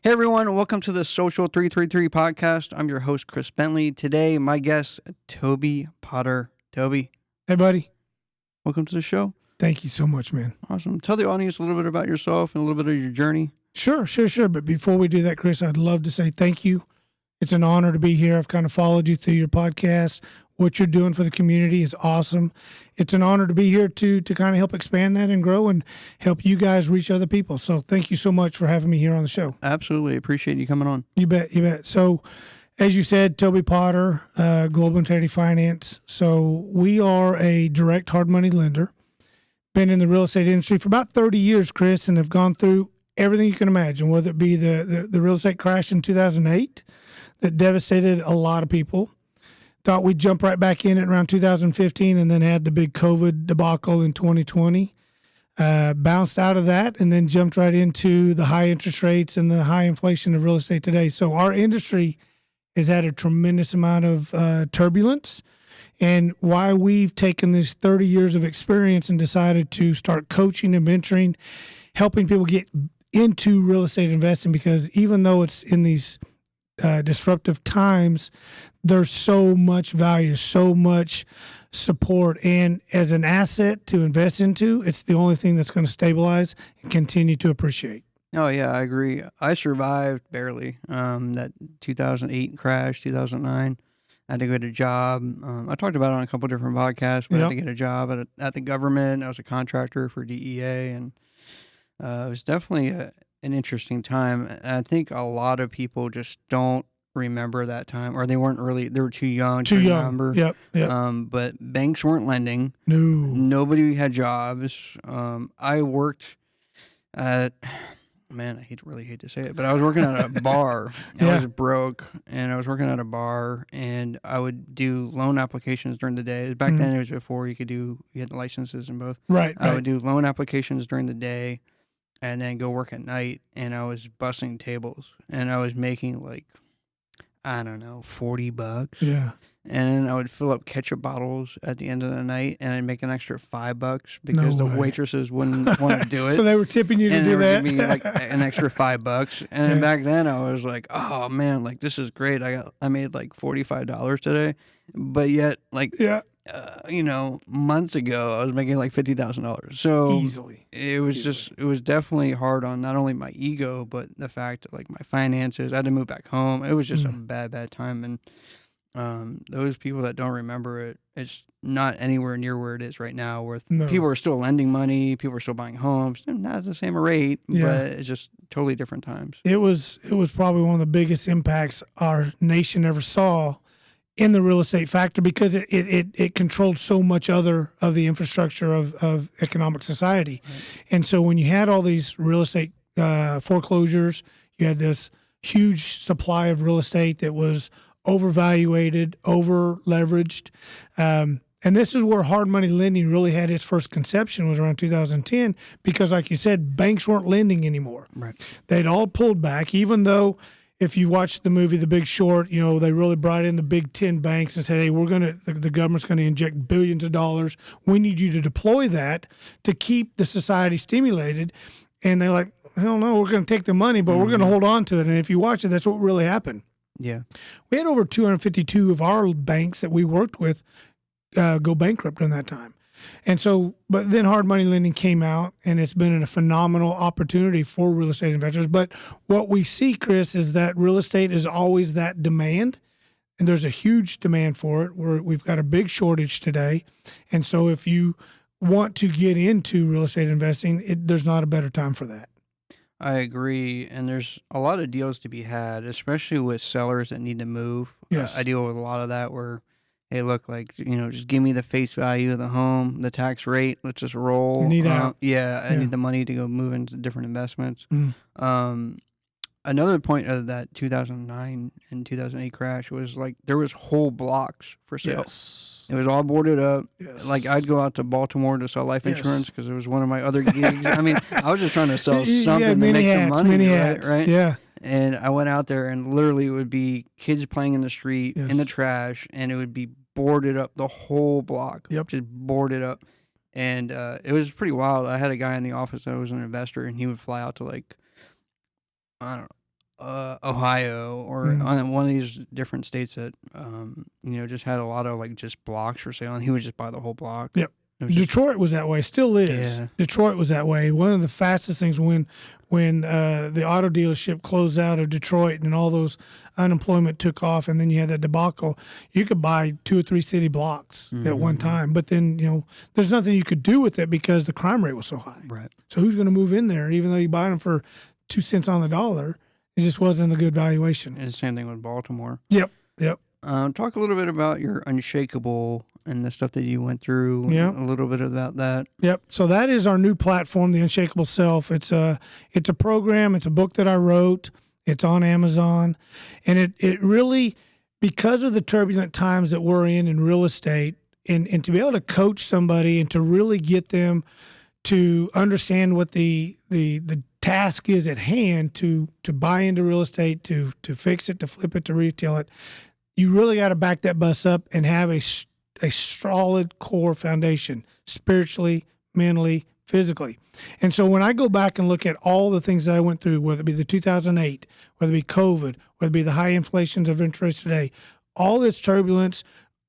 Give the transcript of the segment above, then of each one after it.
Hey everyone, welcome to the Social 333 podcast. I'm your host, Chris Bentley. Today, my guest, Toby Potter. Toby, Hey, buddy. welcome to the show. Thank you so much, man. Awesome. Tell the audience a little bit about yourself and a little bit of your journey. Sure. But before we do that, Chris, I'd love to say thank you. It's an honor to be here. I've kind of followed you through your podcast. What you're doing for the community is awesome. It's an honor to be here to kind of help expand that and grow and help you guys reach other people. So thank you so much for having me here on the show. Absolutely. Appreciate you coming on. You bet. So as you said, Toby Potter, Global Integrity Finance. So we are a direct hard money lender. Been in the real estate industry for about 30 years, Chris, and have gone through everything you can imagine, whether it be the real estate crash in 2008 that devastated a lot of people. Thought we'd jump right back in at around 2015 and then had the big COVID debacle in 2020. Bounced out of that and then jumped right into the high interest rates and the high inflation of real estate today. So our industry has had a tremendous amount of turbulence. And why we've taken these 30 years of experience and decided to start coaching and mentoring, helping people get into real estate investing, because even though it's in these disruptive times, there's so much value, so much support. And as an asset to invest into, it's the only thing that's going to stabilize and continue to appreciate. Oh, yeah, I agree. I survived barely that 2008 crash, 2009. I had to get a job. I talked about it on a couple different podcasts, but I had to get a job at the government. I was a contractor for DEA, and it was definitely an interesting time. I think a lot of people just don't remember that time, or they were too young to remember. Yep. But banks weren't lending. No. Nobody had jobs. I worked at... Man, really hate to say it, but I was working at a bar. I was broke, and I was working at a bar, and I would do loan applications during the day. Back then, it was before you had licenses and both. Right. I would do loan applications during the day, and then go work at night, and I was bussing tables, and I was making $40. Yeah. And I would fill up ketchup bottles at the end of the night, and I'd make an extra $5 because the waitresses wouldn't want to do it. So they were tipping you to do that? And they would give me an extra $5. And then back then I was like, oh man, this is great. I made $45 today. But yet months ago I was making $50,000. So easily. It was definitely hard on not only my ego, but the fact that my finances. I had to move back home. It was just a bad time. And those people that don't remember it, it's not anywhere near where it is right now, where people are still lending money, people are still buying homes, not at the same rate, but it's just totally different times. It was probably one of the biggest impacts our nation ever saw in the real estate factor, because it controlled so much other of the infrastructure of economic society. Right. And so when you had all these real estate foreclosures, you had this huge supply of real estate that was overvaluated, over leveraged. And this is where hard money lending really had its first conception, was around 2010, because like you said, banks weren't lending anymore. Right. They'd all pulled back, even though if you watch the movie The Big Short, they really brought in the big 10 banks and said, hey, the government's going to inject billions of dollars. We need you to deploy that to keep the society stimulated. And they're like, hell no, we're going to take the money, but we're going to hold on to it. And if you watch it, that's what really happened. Yeah. We had over 252 of our banks that we worked with go bankrupt during that time. And so, but then hard money lending came out, and it's been a phenomenal opportunity for real estate investors. But what we see, Chris, is that real estate is always that demand, and there's a huge demand for it. We've got a big shortage today. And so if you want to get into real estate investing, there's not a better time for that. I agree, and there's a lot of deals to be had, especially with sellers that need to move. Yes. I deal with a lot of that where, hey, look, just give me the face value of the home, the tax rate, let's just roll. You need out. I need the money to go move into different investments. Another point of that 2009 and 2008 crash was there was whole blocks for sale. Yes. It was all boarded up. Yes. I'd go out to Baltimore to sell life insurance because it was one of my other gigs. I mean, I was just trying to sell something to make some money, right? Yeah. And I went out there, and literally it would be kids playing in the street, Yes. in the trash, and it would be boarded up, the whole block. Yep. Just boarded up. And it was pretty wild. I had a guy in the office that was an investor, and he would fly out to I don't know, Ohio or on one of these different states that just had a lot of like just blocks for sale, and he would just buy the whole block. Yep. Detroit was that way, still is. Yeah. Detroit was that way. One of the fastest things when the auto dealership closed out of Detroit and all those unemployment took off, and then you had that debacle, you could buy 2 or 3 city blocks at one time. But then, there's nothing you could do with it because the crime rate was so high. Right. So who's going to move in there, even though you buy them for 2 cents on the dollar? It just wasn't a good valuation. And the same thing with Baltimore. Yep. Talk a little bit about your Unshakable and the stuff that you went through. Yep. A little bit about that. Yep. So that is our new platform, The Unshakable Self. It's a program. It's a book that I wrote. It's on Amazon. And it really, because of the turbulent times that we're in real estate, and to be able to coach somebody and to really get them to understand what the task is at hand to buy into real estate, to fix it, to flip it, to retail it, you really got to back that bus up and have a solid core foundation, spiritually, mentally, physically. And so when I go back and look at all the things that I went through, whether it be the 2008, whether it be COVID, whether it be the high inflations of interest today, all this turbulence,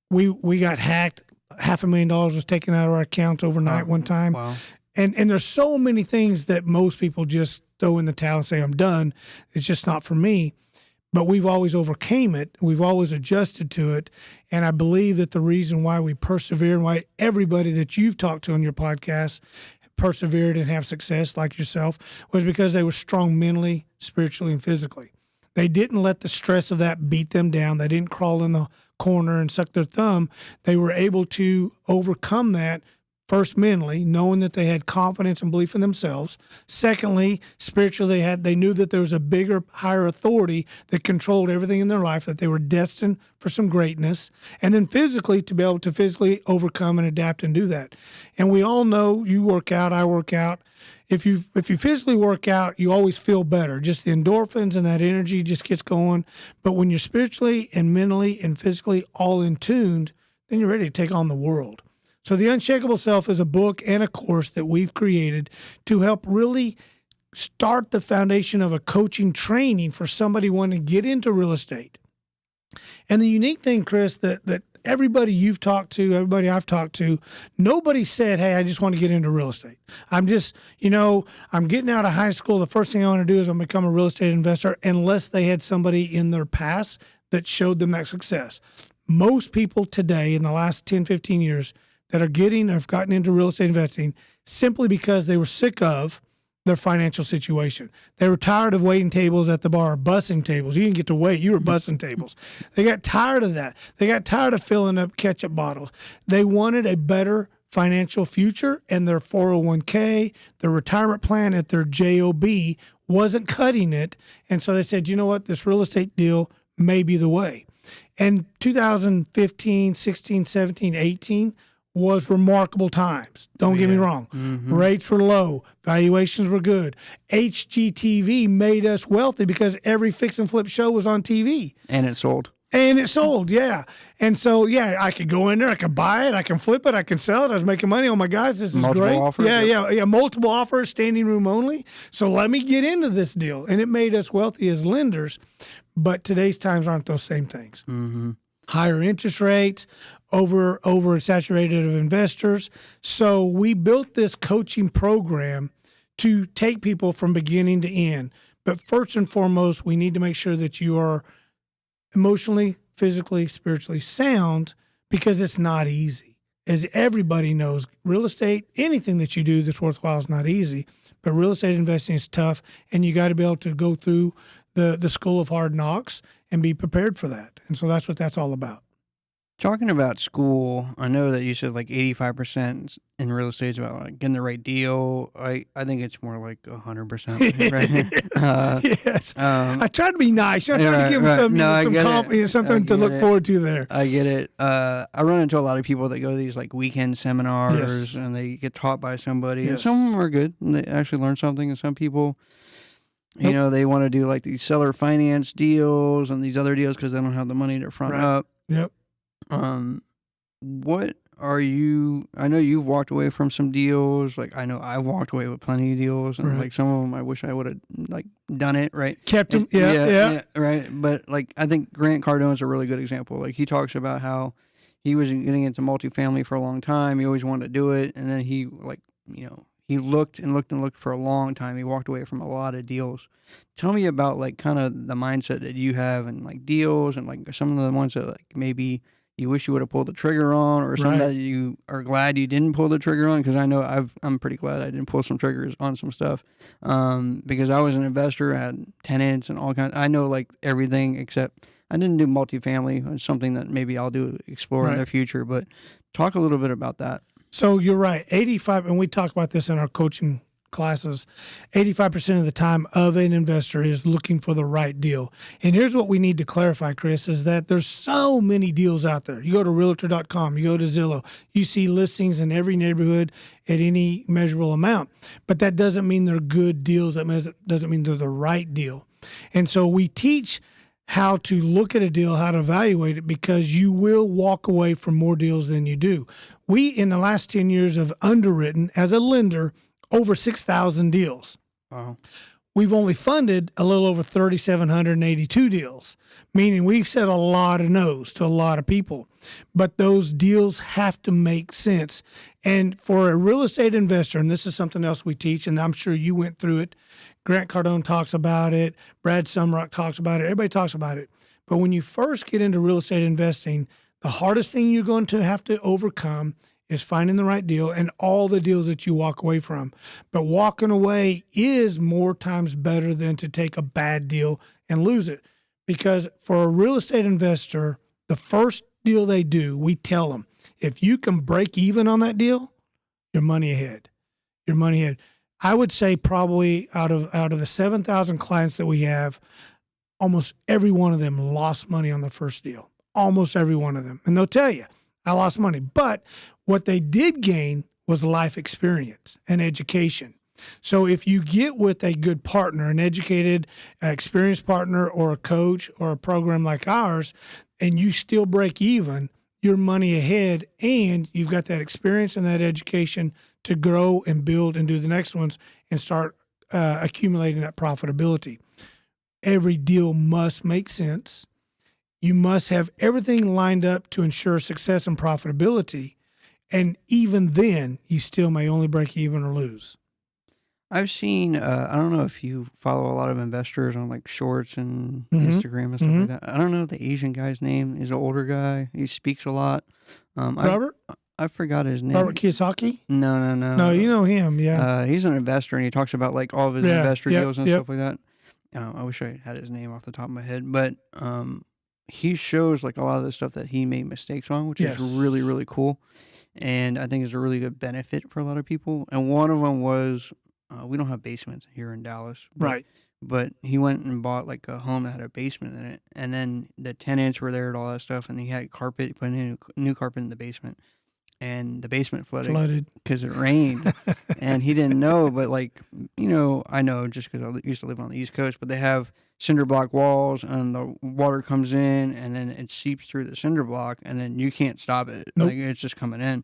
we got hacked. $500,000 was taken out of our accounts overnight one time. Wow. And there's so many things that most people just throw in the towel and say, I'm done. It's just not for me. But we've always overcame it. We've always adjusted to it. And I believe that the reason why we persevere and why everybody that you've talked to on your podcast persevered and have success like yourself was because they were strong mentally, spiritually, and physically. They didn't let the stress of that beat them down. They didn't crawl in the corner and suck their thumb. They were able to overcome that. First, mentally, knowing that they had confidence and belief in themselves. Secondly, spiritually, they knew that there was a bigger, higher authority that controlled everything in their life, that they were destined for some greatness. And then physically, to be able to physically overcome and adapt and do that. And we all know, you work out, I work out. If you physically work out, you always feel better. Just the endorphins and that energy just gets going. But when you're spiritually and mentally and physically all in tuned, then you're ready to take on the world. So The Unshakable Self is a book and a course that we've created to help really start the foundation of a coaching training for somebody wanting to get into real estate. And the unique thing, Chris, that everybody you've talked to, everybody I've talked to, nobody said, hey, I just want to get into real estate. I'm just, I'm getting out of high school. The first thing I want to do is I'm going to become a real estate investor, unless they had somebody in their past that showed them that success. Most people today in the last 10, 15 years that have gotten into real estate investing simply because they were sick of their financial situation. They were tired of waiting tables at the bar, bussing tables. You didn't get to wait. You were bussing tables. They got tired of that. They got tired of filling up ketchup bottles. They wanted a better financial future, and their 401k, their retirement plan at their JOB wasn't cutting it. And so they said, you know what, this real estate deal may be the way. And 2015, 16, 17, 18, was remarkable times. Don't get me wrong. Mm-hmm. Rates were low. Valuations were good. HGTV made us wealthy because every fix and flip show was on TV. And it sold. Yeah. And so, I could go in there. I could buy it. I can flip it. I can sell it. I was making money. Oh, my gosh, this is multiple great. Offers, yeah. Multiple offers, standing room only. So let me get into this deal. And it made us wealthy as lenders. But today's times aren't those same things. Mm-hmm. Higher interest rates, oversaturated of investors. So we built this coaching program to take people from beginning to end. But first and foremost, we need to make sure that you are emotionally, physically, spiritually sound, because it's not easy. As everybody knows, real estate, anything that you do that's worthwhile is not easy. But real estate investing is tough, and you got to be able to go through the school of hard knocks and be prepared for that. And so that's what that's all about. Talking about school, I know that you said like 85% in real estate is about like getting the right deal. I think it's more like 100%. Right? Yes. I try to be nice. I try to give them something to look forward to there. I get it. I run into a lot of people that go to these like weekend seminars and they get taught by somebody. And some of them are good and they actually learn something. And some people, they want to do like these seller finance deals and these other deals because they don't have the money to front up. Yep. What I know you've walked away from some deals. Like, I know I walked away with plenty of deals, and like some of them, I wish I would have like done it right. Kept them, yeah, right. But like, I think Grant Cardone's a really good example. Like, he talks about how he was getting into multifamily for a long time. He always wanted to do it, and then he he looked and looked and looked for a long time. He walked away from a lot of deals. Tell me about like kind of the mindset that you have and like deals, and like some of the ones that like maybe you wish you would have pulled the trigger on, or some that you are glad you didn't pull the trigger on. Because I know I'm pretty glad I didn't pull some triggers on some stuff, because I was an investor, I had tenants and all kinds. I know like everything except I didn't do multifamily. It's something that maybe I'll explore in the future. But talk a little bit about that. So you're right. 85, and we talk about this in our coaching classes, 85% of the time of an investor is looking for the right deal. And here's what we need to clarify, Chris, is that there's so many deals out there. You go to realtor.com, you go to Zillow, you see listings in every neighborhood at any measurable amount. But that doesn't mean they're good deals. That doesn't mean they're the right deal. And so we teach how to look at a deal, how to evaluate it, because you will walk away from more deals than you do. We, in the last 10 years, have underwritten, as a lender, over 6,000 deals. Wow. We've only funded a little over 3,782 deals, meaning we've said a lot of no's to a lot of people. But those deals have to make sense. And for a real estate investor, and this is something else we teach, and I'm sure you went through it, Grant Cardone talks about it, Brad Sumrock talks about it, everybody talks about it. But when you first get into real estate investing, the hardest thing you're going to have to overcome is finding the right deal and all the deals that you walk away from. But walking away is more times better than to take a bad deal and lose it. Because for a real estate investor, the first deal they do, we tell them, if you can break even on that deal, you're money ahead. You're money ahead. I would say probably out of the 7,000 clients that we have, almost every one of them lost money on the first deal. Almost every one of them. And they'll tell you, I lost money. But what they did gain was life experience and education. So if you get with a good partner, an educated, experienced partner, or a coach or a program like ours, and you still break even, you're money ahead, and you've got that experience and that education to grow and build and do the next ones and start accumulating that profitability. Every deal must make sense. You must have everything lined up to ensure success and profitability. And even then, you still may only break even or lose. I've seen, I don't know if you follow a lot of investors on like Shorts and Instagram and stuff like that. I don't know the Asian guy's name. He's an older guy. He speaks a lot. Robert? I forgot his name. Robert Kiyosaki? No. No, you know him, yeah. He's an investor, and he talks about like all of his investor deals and stuff like that. I wish I had his name off the top of my head, but he shows like a lot of the stuff that he made mistakes on, which is really, really cool. And I think it's a really good benefit for a lot of people. And one of them was, we don't have basements here in Dallas. But he went and bought like a home that had a basement in it. And then the tenants were there and all that stuff. And he had carpet, he put in a new carpet in the basement. And the basement flooded because it rained. And he didn't know, but like, I know just because I used to live on the East Coast, but they have cinder block walls, and the water comes in and then it seeps through the cinder block, and then you can't stop it. Nope. Like, it's just coming in.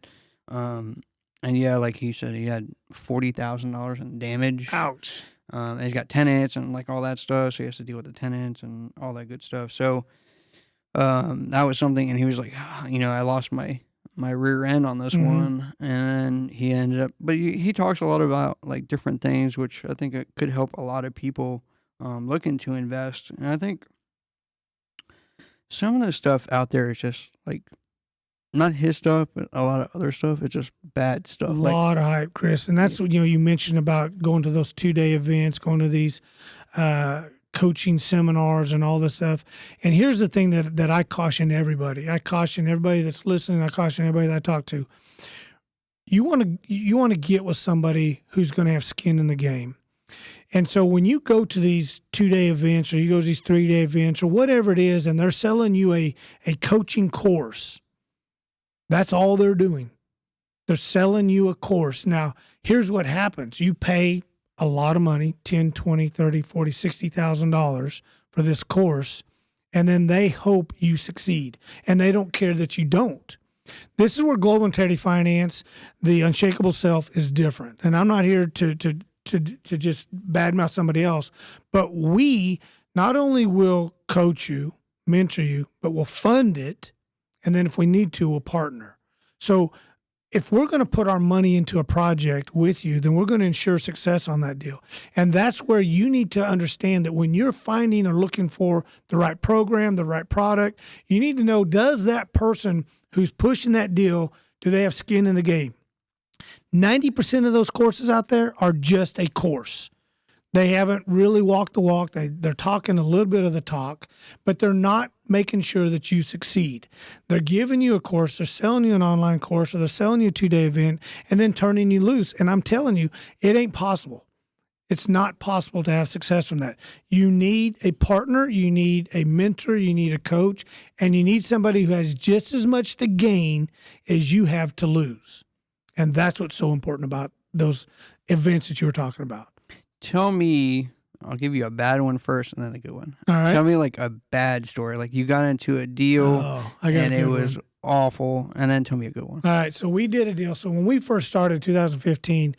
And yeah, like he said, he had $40,000 in damage. Ouch. And he's got tenants and like all that stuff, so he has to deal with the tenants and all that good stuff. So that was something, and he was like, I lost my rear end on this one. And he ended up, but he talks a lot about like different things, which I think it could help a lot of people looking to invest. And I think some of the stuff out there is just like not his stuff, but a lot of other stuff. It's just bad stuff. A lot of hype, Chris. And that's what you mentioned about going to those 2-day events, going to these coaching seminars and all this stuff. And here's the thing that I caution everybody. I caution everybody that's listening. I caution everybody that I talk to. You want to get with somebody who's going to have skin in the game. And so when you go to these 2-day events, or you go to these 3-day events, or whatever it is, and they're selling you a coaching course, that's all they're doing. They're selling you a course. Now, here's what happens. You pay a lot of money, $10, $20, $30, $40, $60,000 for this course, and then they hope you succeed, and they don't care that you don't. This is where Global Integrity Finance, the unshakable self, is different. And I'm not here to just badmouth somebody else, but we not only will coach you, mentor you, but we'll fund it. And then if we need to, we'll partner. So if we're going to put our money into a project with you, then we're going to ensure success on that deal. And that's where you need to understand that when you're finding or looking for the right program, the right product, you need to know, does that person who's pushing that deal, do they have skin in the game? 90% of those courses out there are just a course. They haven't really walked the walk. They're talking a little bit of the talk, but they're not making sure that you succeed. They're giving you a course, they're selling you an online course, or they're selling you a 2-day event and then turning you loose. And I'm telling you, it ain't possible. It's not possible to have success from that. You need a partner, you need a mentor, you need a coach, and you need somebody who has just as much to gain as you have to lose. And that's what's so important about those events that you were talking about. Tell me, I'll give you a bad one first and then a good one. All right. Tell me like a bad story. Like you got into a deal and it was awful, and then tell me a good one. All right. So we did a deal. So when we first started in 2015,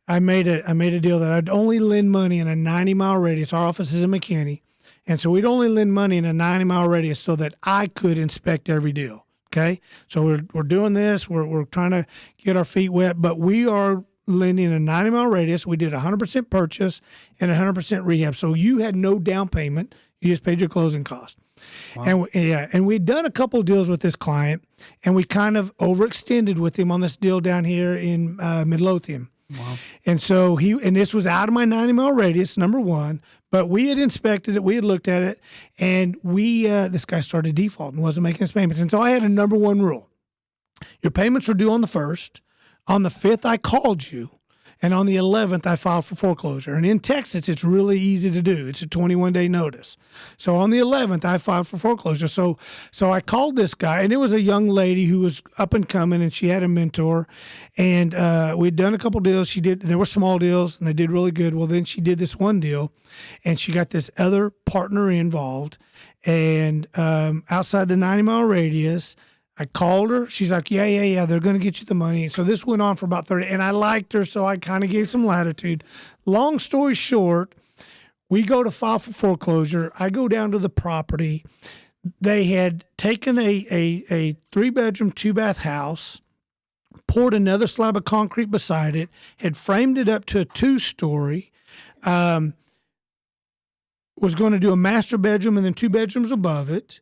I made a deal that I'd only lend money in a 90-mile radius. Our office is in McKinney. And so we'd only lend money in a 90-mile radius so that I could inspect every deal. Okay. So we're doing this. We're trying to get our feet wet, but we are lending a 90-mile radius. We did 100% purchase and 100% rehab. So you had no down payment. You just paid your closing cost. Wow. And we'd done a couple of deals with this client, and we kind of overextended with him on this deal down here in Midlothian. Wow. And so this was out of my 90-mile radius, number one, but we had inspected it, we had looked at it, and this guy started defaulting, wasn't making his payments. And so I had a number one rule. Your payments were due on the 1st. On the 5th, I called you, and on the 11th, I filed for foreclosure. And in Texas, it's really easy to do. It's a 21-day notice. So on the 11th, I filed for foreclosure. So I called this guy, and it was a young lady who was up and coming, and she had a mentor. And we'd done a couple deals. There were small deals, and they did really good. Well, then she did this one deal, and she got this other partner involved. And outside the 90-mile radius, I called her. She's like, yeah, they're going to get you the money. So this went on for about 30, and I liked her, so I kind of gave some latitude. Long story short, we go to file for foreclosure. I go down to the property. They had taken a 3-bedroom, 2-bath house, poured another slab of concrete beside it, had framed it up to a 2-story, was going to do a master bedroom and then 2 bedrooms above it.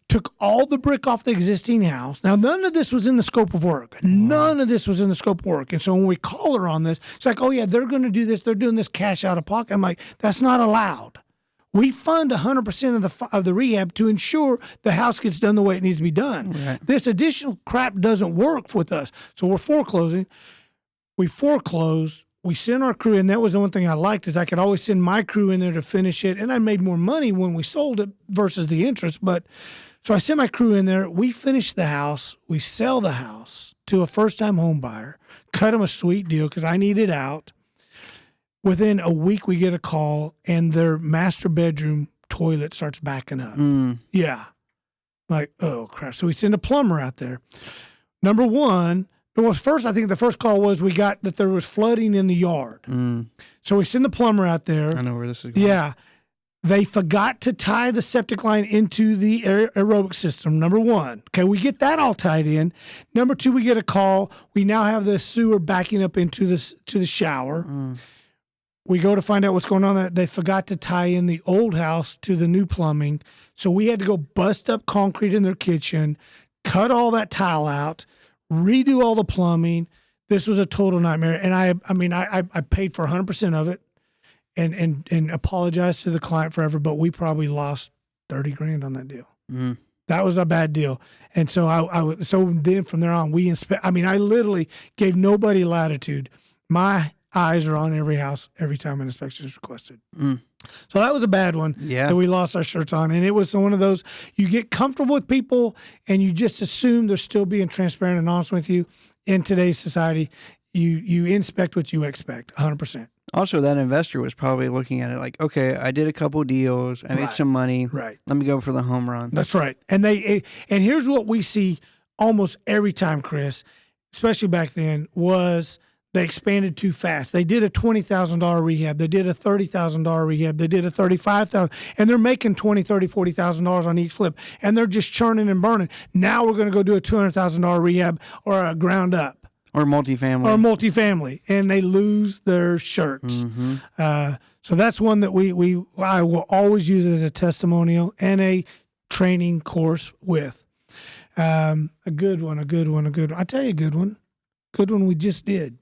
Took all the brick off the existing house. Now, none of this was in the scope of work. None of this was in the scope of work. And so when we call her on this, it's like, oh, yeah, they're going to do this. They're doing this cash out of pocket. I'm like, that's not allowed. We fund 100% of the rehab to ensure the house gets done the way it needs to be done. Right. This additional crap doesn't work with us. So we're foreclosing. We foreclose. We send our crew, and that was the one thing I liked is I could always send my crew in there to finish it, and I made more money when we sold it versus the interest. But so I sent my crew in there. We finish the house. We sell the house to a first-time home buyer, cut them a sweet deal because I need it out. Within a week, we get a call, and their master bedroom toilet starts backing up. Yeah. Like, oh, crap. So we send a plumber out there. Number one, first, I think the first call was we got that there was flooding in the yard. So we send the plumber out there. I know where this is going. Yeah. They forgot to tie the septic line into the aerobic system, number one. Okay, we get that all tied in. Number two, we get a call. We now have the sewer backing up into the shower. We go to find out what's going on. They forgot to tie in the old house to the new plumbing. So we had to go bust up concrete in their kitchen, cut all that tile out, redo all the plumbing. This was a total nightmare. And I paid for 100% of it and apologized to the client forever, but we probably lost $30,000 on that deal. That was a bad deal. And so so then from there on, I literally gave nobody latitude. My eyes are on every house every time an inspection is requested. So that was a bad one that we lost our shirts on. And it was one of those, you get comfortable with people and you just assume they're still being transparent and honest with you. In today's society, you inspect what you expect 100%. Also, that investor was probably looking at it like, okay, I did a couple deals. I made some money. Right. Let me go for the home run. That's right. And here's what we see almost every time, Chris, especially back then, was they expanded too fast. They did a $20,000 rehab. They did a $30,000 rehab. They did a $35,000, and they're making $20,000, $30,000, $40,000 on each flip, and they're just churning and burning. Now we're going to go do a $200,000 rehab or a ground up. Or multifamily. And they lose their shirts. So that's one that I will always use as a testimonial and a training course with. A good one. I'll tell you a good one. Good one we just did.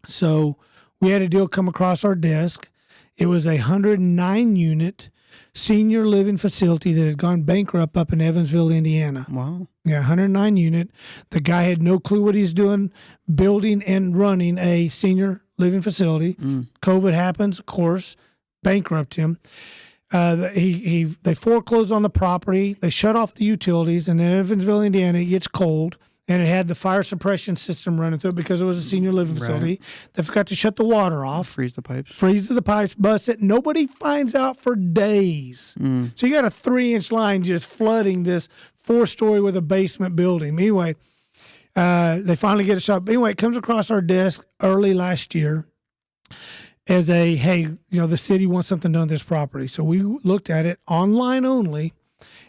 So we had a deal come across our desk. It was a 109-unit senior living facility that had gone bankrupt up in Evansville, Indiana. Wow. Yeah, 109 unit. The guy had no clue what he's doing, building and running a senior living facility. COVID happens, of course, bankrupt him. They foreclosed on the property. They shut off the utilities, and in Evansville, Indiana, it gets cold, and it had the fire suppression system running through it because it was a senior living facility. They forgot to shut the water off. Freeze the pipes, bust it. Nobody finds out for days. So you got a 3-inch line just flooding this 4-story with a basement building. Anyway, they finally get it shut. Anyway, it comes across our desk early last year as hey, the city wants something done with this property. So we looked at it online only,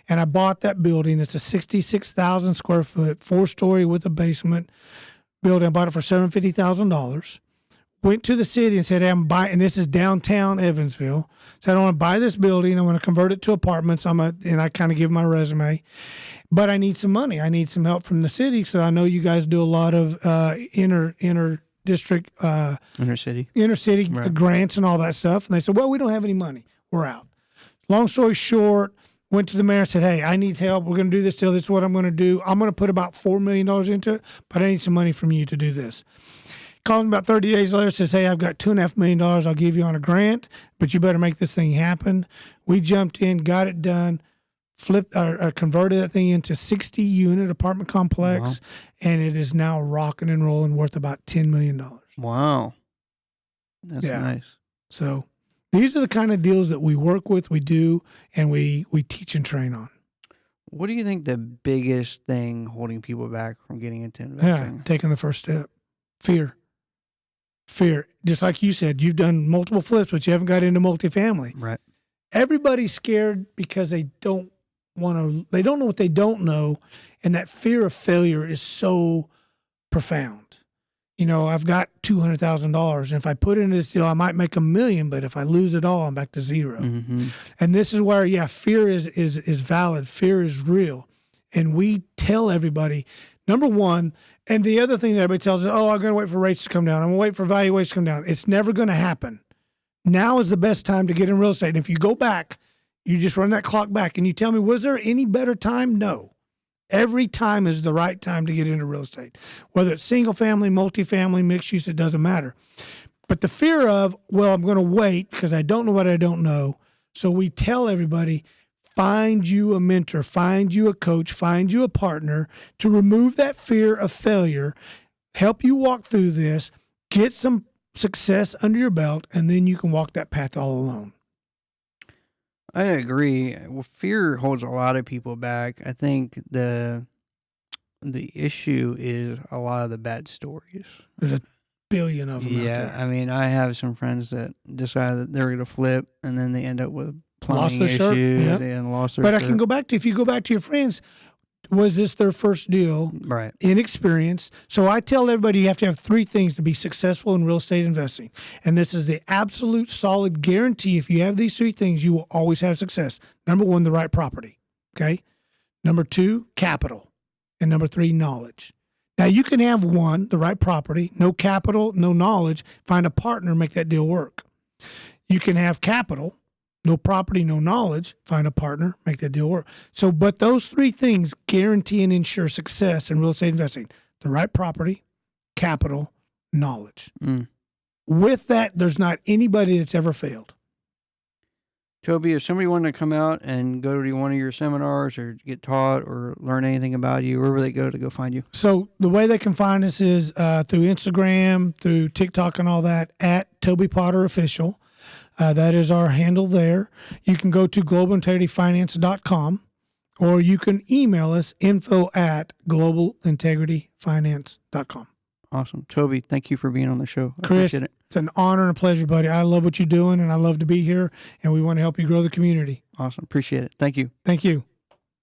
and I bought that building. It's a 66,000 square foot, 4-story with a basement building. I bought it for $750,000. Went to the city and said, hey, I'm buying, and this is downtown Evansville. Said, I want to buy this building. I want to convert it to apartments. And I kind of give my resume, but I need some money. I need some help from the city. So I know you guys do a lot of inner district, inner city right, grants and all that stuff. And they said, well, we don't have any money. We're out. Long story short, went to the mayor and said, hey, I need help. We're going to do this deal. This is what I'm going to do. I'm going to put about $4 million into it, but I need some money from you to do this. Calls me about 30 days later, says, hey, I've got $2.5 million I'll give you on a grant, but you better make this thing happen. We jumped in, got it done, converted that thing into 60-unit apartment complex, and it is now rocking and rolling, worth about $10 million. Wow. That's nice. So these are the kind of deals that we work with, we do, and we teach and train on. What do you think the biggest thing holding people back from getting into investing? Yeah, taking the first step. Fear. Just like you said, you've done multiple flips, but you haven't got into multifamily. Right. Everybody's scared because they don't know what they don't know. And that fear of failure is so profound. I've got $200,000, and if I put into this deal, I might make $1 million, but if I lose it all, I'm back to zero. Mm-hmm. And this is where, fear is valid. Fear is real. And we tell everybody, number one, and the other thing that everybody tells us, I'm going to wait for rates to come down. I'm going to wait for valuations to come down. It's never going to happen. Now is the best time to get in real estate. And if you go back, you just run that clock back and you tell me, was there any better time? No. Every time is the right time to get into real estate. Whether it's single family, multifamily, mixed use, it doesn't matter. But the fear of, I'm going to wait because I don't know what I don't know. So we tell everybody, find you a mentor, find you a coach, find you a partner to remove that fear of failure, help you walk through this, get some success under your belt, and then you can walk that path all alone. I agree. Well, fear holds a lot of people back. I think the issue is a lot of the bad stories. There's a billion of them out there. I mean, I have some friends that decided that they're going to flip, and then they end up with plumbing issues and lost their shirt. I can go back to, if you go back to your friends, was this their first deal? Right. Inexperience. So I tell everybody you have to have 3 things to be successful in real estate investing. And this is the absolute solid guarantee. If you have these 3 things, you will always have success. Number 1, the right property. Okay. Number 2, capital. And number 3, knowledge. Now you can have 1, the right property, no capital, no knowledge, find a partner, make that deal work. You can have capital, no property, no knowledge, find a partner, make that deal work. So, but those 3 things guarantee and ensure success in real estate investing: the right property, capital, knowledge. With that, there's not anybody that's ever failed. Toby, if somebody wanted to come out and go to one of your seminars or get taught or learn anything about you, where would they go to go find you? So the way they can find us is through Instagram, through TikTok and all that, at Toby Potter Official. That is our handle there. You can go to globalintegrityfinance.com or you can email us info@globalintegrityfinance.com. Awesome. Toby, thank you for being on the show. I Chris, appreciate it. it's an honor and a pleasure, buddy. I love what you're doing, and I love to be here, and we want to help you grow the community. Awesome. Appreciate it. Thank you. Thank you.